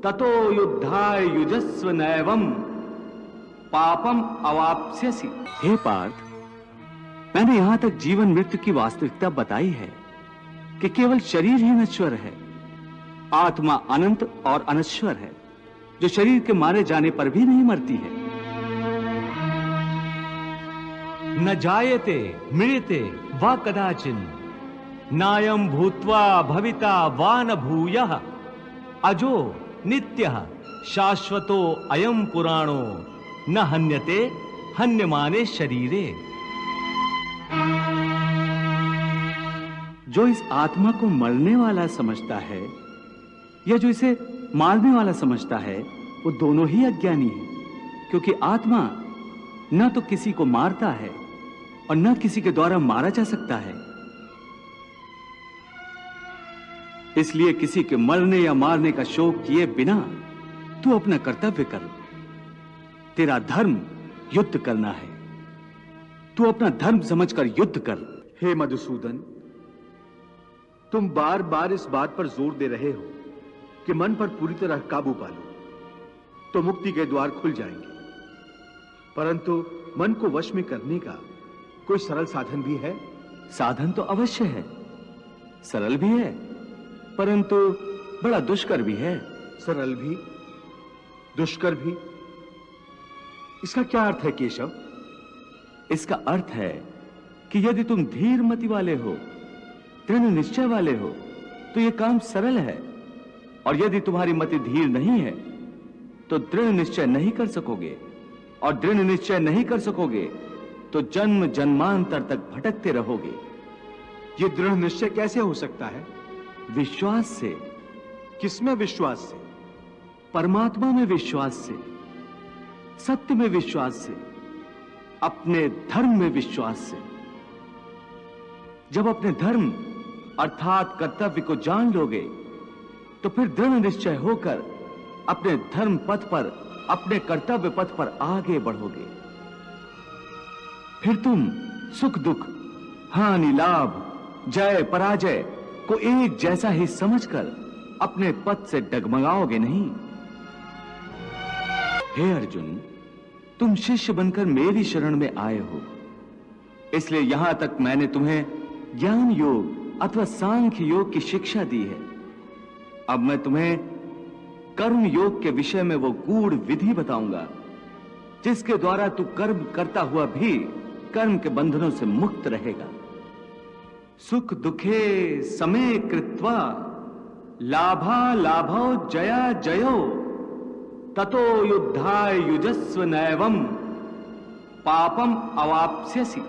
ततो युद्धाय युजस्व नैवम पापम अवाप्स्यसि। हे पार्थ, मैंने यहां तक जीवन मृत्यु की वास्तविकता बताई है कि केवल शरीर ही नश्वर है, आत्मा अनंत और अनश्वर है, जो शरीर के मारे जाने पर भी नहीं मरती है। न जायते मृत्यते वा कदाचिन नायं भूत्वा भविता वा न भूयः अजो नित्यः शाश्वतो अयं पुराणो न हन्यते हन्यमाने शरीरे। जो इस आत्मा को मरने वाला समझता है या जो इसे मारने वाला समझता है, वो दोनों ही अज्ञानी है, क्योंकि आत्मा न तो किसी को मारता है और न किसी के द्वारा मारा जा सकता है। इसलिए किसी के मरने या मारने का शोक किए बिना तू अपना कर्तव्य कर। तेरा धर्म युद्ध करना है, तू अपना धर्म समझकर युद्ध कर। हे मधुसूदन, तुम बार बार इस बात पर जोर दे रहे हो कि मन पर पूरी तरह काबू पालो तो मुक्ति के द्वार खुल जाएंगे, परंतु मन को वश में करने का कोई सरल साधन भी है? साधन तो अवश्य है, सरल भी है, परंतु बड़ा दुष्कर भी है। सरल भी, दुष्कर भी, इसका क्या अर्थ है केशव? इसका अर्थ है कि यदि तुम धीर मति वाले हो, दृढ़ निश्चय वाले हो, तो यह काम सरल है, और यदि तुम्हारी मति धीर नहीं है तो दृढ़ निश्चय नहीं कर सकोगे, और दृढ़ निश्चय नहीं कर सकोगे तो जन्म जन्मांतर तक भटकते रहोगे। यह दृढ़ निश्चय कैसे हो सकता है? विश्वास से। किसमें विश्वास से? परमात्मा में विश्वास से, सत्य में विश्वास से, अपने धर्म में विश्वास से। जब अपने धर्म अर्थात कर्तव्य को जान लोगे तो फिर दृढ़ निश्चय होकर अपने धर्म पथ पर, अपने कर्तव्य पथ पर आगे बढ़ोगे। फिर तुम सुख दुख, हानि लाभ, जय पराजय को एक जैसा ही समझकर अपने पथ से डगमगाओगे नहीं। हे अर्जुन, तुम शिष्य बनकर मेरी शरण में आए हो, इसलिए यहां तक मैंने तुम्हें ज्ञान योग अथवा सांख्य योग की शिक्षा दी है। अब मैं तुम्हें कर्म योग के विषय में वो गूढ़ विधि बताऊंगा जिसके द्वारा तू कर्म करता हुआ भी कर्म के बंधनों से मुक्त रहेगा। सुख दुखे समे कृत्वा लाभा लाभो जया जयो ततो युद्धाय युजस्व नैवम पापम अवाप्स्यसि।